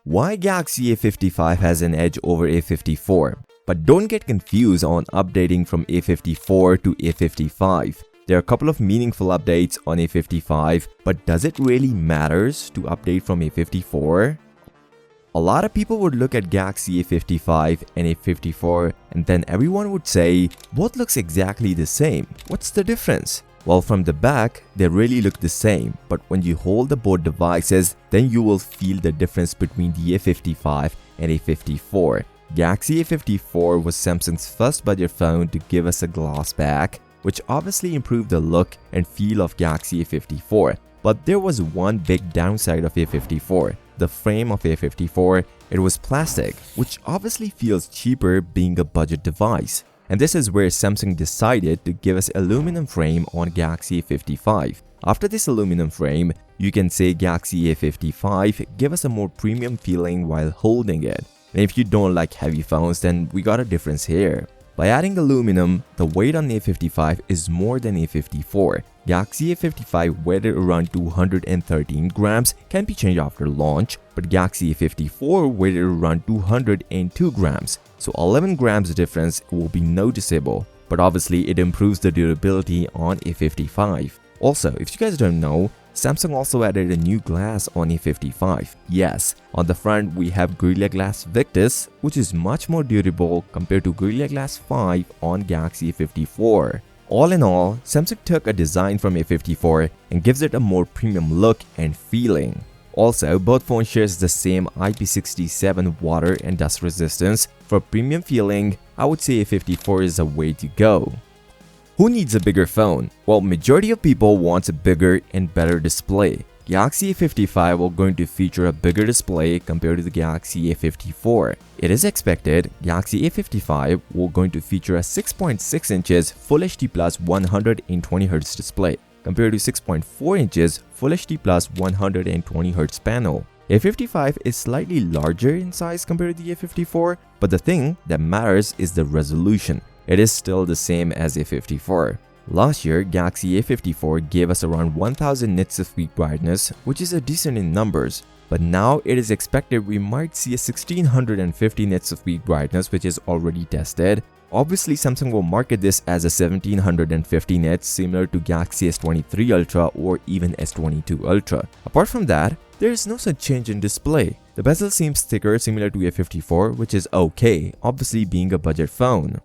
Why Galaxy A55 has an edge over A54? But don't get confused on updating from A54 to A55. There are a couple of meaningful updates on A55, but does it really matters to update from A54? A lot of people would look at Galaxy A55 and A54 and then everyone would say, both looks exactly the same, what's the difference? Well, from the back, they really look the same, but when you hold the both devices, then you will feel the difference between the A55 and A54. Galaxy A54 was Samsung's first budget phone to give us a glass back, which obviously improved the look and feel of Galaxy A54. But there was one big downside of A54. The frame of A54, it was plastic, which obviously feels cheaper being a budget device. And this is where Samsung decided to give us aluminum frame on Galaxy A55. After this aluminum frame, you can say Galaxy A55 give us a more premium feeling while holding it. And if you don't like heavy phones, then we got a difference here. By adding aluminum, the weight on A55 is more than A54. Galaxy A55 weighed around 213 grams, can be changed after launch, but Galaxy A54 weighed around 202 grams. So 11 grams difference will be noticeable, but obviously it improves the durability on A55. Also, if you guys don't know, Samsung also added a new glass on A55. Yes, on the front we have Gorilla Glass Victus, which is much more durable compared to Gorilla Glass 5 on Galaxy A54. All in all, Samsung took a design from A54 and gives it a more premium look and feeling. Also, both phones shares the same IP67 water and dust resistance. For premium feeling, I would say A54 is a way to go. Who needs a bigger phone? Well, majority of people want a bigger and better display. Galaxy A55 will going to feature a bigger display compared to the Galaxy A54. It is expected Galaxy A55 will going to feature a 6.6 inches Full HD Plus 120Hz display compared to 6.4 inches Full HD Plus 120Hz panel. A55 is slightly larger in size compared to the A54, but the thing that matters is the resolution. It is still the same as A54. Last year, Galaxy A54 gave us around 1000 nits of peak brightness, which is a decent in numbers. But now it is expected we might see a 1650 nits of peak brightness, which is already tested. Obviously, Samsung will market this as a 1750 nits similar to Galaxy S23 Ultra or even S22 Ultra. Apart from that, there is no such change in display. The bezel seems thicker similar to A54, which is okay, obviously being a budget phone.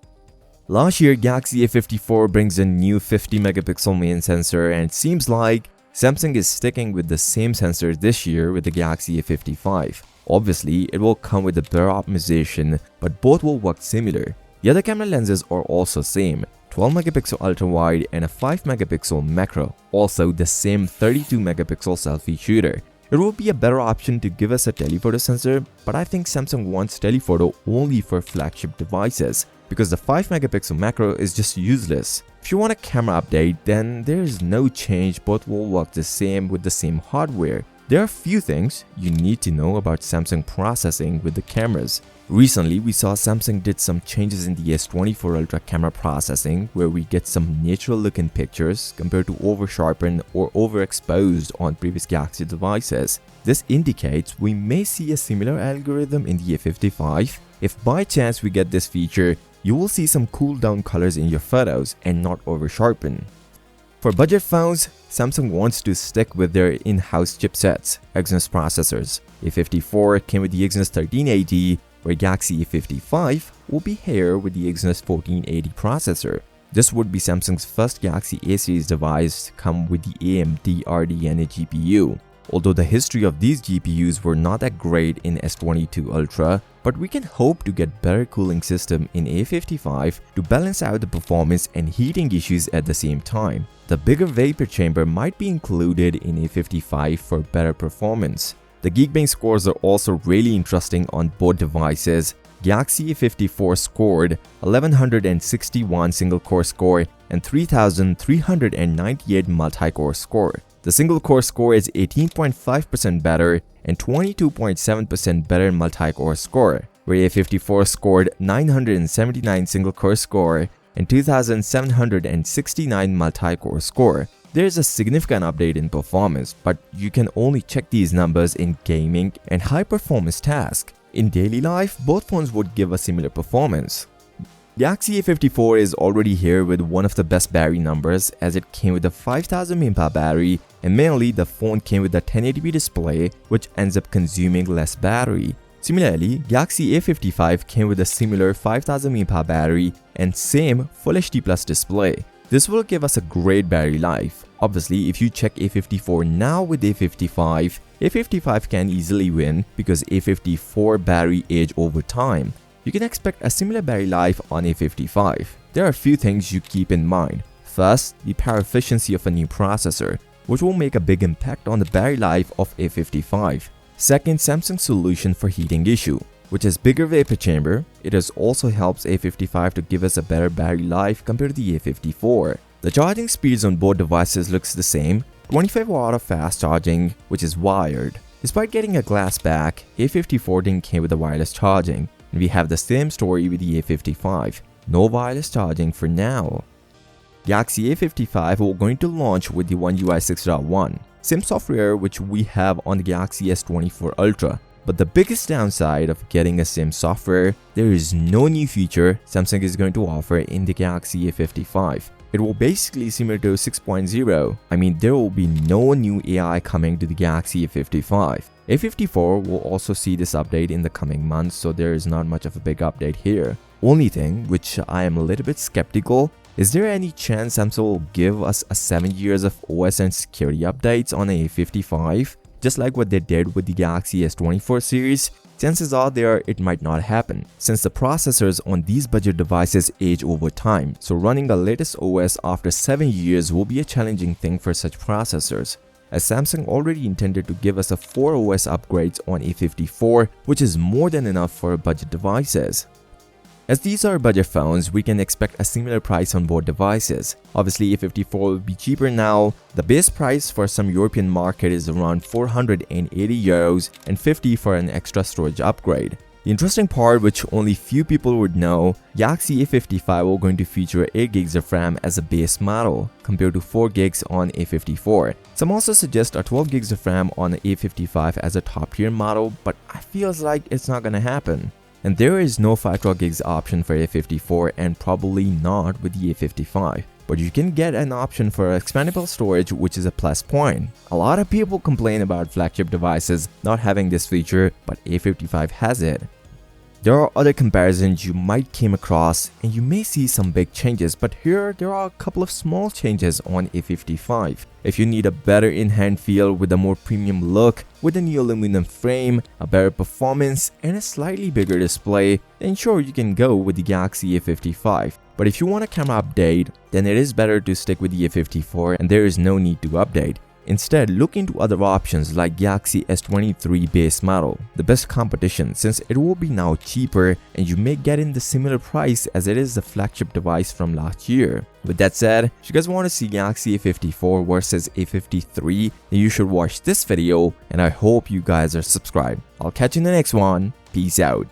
Last year, Galaxy A54 brings a new 50 megapixel main sensor and it seems like Samsung is sticking with the same sensor this year with the Galaxy A55. Obviously, it will come with a better optimization, but both will work similar. The other camera lenses are also same, 12 megapixel ultra wide and a 5 megapixel macro, also the same 32 megapixel selfie shooter. It will be a better option to give us a telephoto sensor, but I think Samsung wants telephoto only for flagship devices because the 5 megapixel macro is just useless. If you want a camera update, then there is no change, both will work the same with the same hardware. There are few things you need to know about Samsung processing with the cameras. Recently, we saw Samsung did some changes in the S24 Ultra camera processing where we get some natural looking pictures compared to over-sharpened or overexposed on previous Galaxy devices. This indicates we may see a similar algorithm in the A55. If by chance we get this feature, you will see some cool down colors in your photos and not over-sharpened. For budget phones, Samsung wants to stick with their in-house chipsets, Exynos processors. A54 came with the Exynos 1380, where Galaxy A55 will be here with the Exynos 1480 processor. This would be Samsung's first Galaxy A series device to come with the AMD RDNA GPU. Although the history of these GPUs were not that great in S22 Ultra, but we can hope to get better cooling system in A55 to balance out the performance and heating issues at the same time. The bigger vapor chamber might be included in A55 for better performance. The Geekbench scores are also really interesting on both devices. Galaxy A54 scored 1161 single-core score and 3398 multi-core score. The single-core score is 18.5% better and 22.7% better in multi-core score, where A54 scored 979 single-core score and 2769 multi-core score. there is a significant update in performance, but you can only check these numbers in gaming and high-performance tasks. In daily life, both phones would give a similar performance. Galaxy A54 is already here with one of the best battery numbers, as it came with a 5000 mAh battery, and mainly the phone came with a 1080p display, which ends up consuming less battery. Similarly, Galaxy A55 came with a similar 5000 mAh battery and same Full HD Plus display. This will give us a great battery life. Obviously, if you check A54 now with A55, A55 can easily win because A54 battery age over time. You can expect a similar battery life on A55. There are a few things you keep in mind. First, the power efficiency of a new processor, which will make a big impact on the battery life of A55. Second, Samsung's solution for heating issue, which has bigger vapor chamber. It also helps A55 to give us a better battery life compared to the A54. The charging speeds on both devices looks the same, 25W of fast charging, which is wired. Despite getting a glass back, A54 didn't came with the wireless charging. And we have the same story with the A55, no wireless charging for now. Galaxy A55 will going to launch with the One UI 6.1, same software which we have on the Galaxy S24 Ultra. But the biggest downside of getting a same software, there is no new feature Samsung is going to offer in the Galaxy A55. It will basically similar to 6.0. I mean, there will be no new AI coming to the Galaxy A55. A54 will also see this update in the coming months, so there is not much of a big update here. Only thing which I am a little bit skeptical, is there any chance Samsung will give us a 7 years of OS and security updates on a A55? Just like what they did with the Galaxy S24 series, chances are it might not happen, since the processors on these budget devices age over time, so running the latest OS after 7 years will be a challenging thing for such processors, as Samsung already intended to give us a 4 OS upgrades on A54, which is more than enough for budget devices. As these are budget phones, we can expect a similar price on both devices. Obviously, A54 will be cheaper now. The base price for some European market is around €480 and 50 for an extra storage upgrade. The interesting part, which only few people would know, Galaxy A55 will going to feature 8GB of RAM as a base model, compared to 4GB on A54. Some also suggest a 12GB of RAM on A55 as a top tier model, but I feels like it's not gonna happen. And there is no 512GB option for A54 and probably not with the A55. But you can get an option for expandable storage, which is a plus point. A lot of people complain about flagship devices not having this feature, but A55 has it. There are other comparisons you might came across and you may see some big changes, but here there are a couple of small changes on A55. If you need a better in-hand feel with a more premium look, with a new aluminum frame, a better performance, and a slightly bigger display, then sure you can go with the Galaxy A55. But if you want a camera update, then it is better to stick with the A54 and there is no need to update. Instead, look into other options like Galaxy S23 base model, the best competition since it will be now cheaper and you may get in the similar price as it is the flagship device from last year. With that said, if you guys want to see Galaxy A54 versus A53, then you should watch this video and I hope you guys are subscribed. I'll catch you in the next one. Peace out.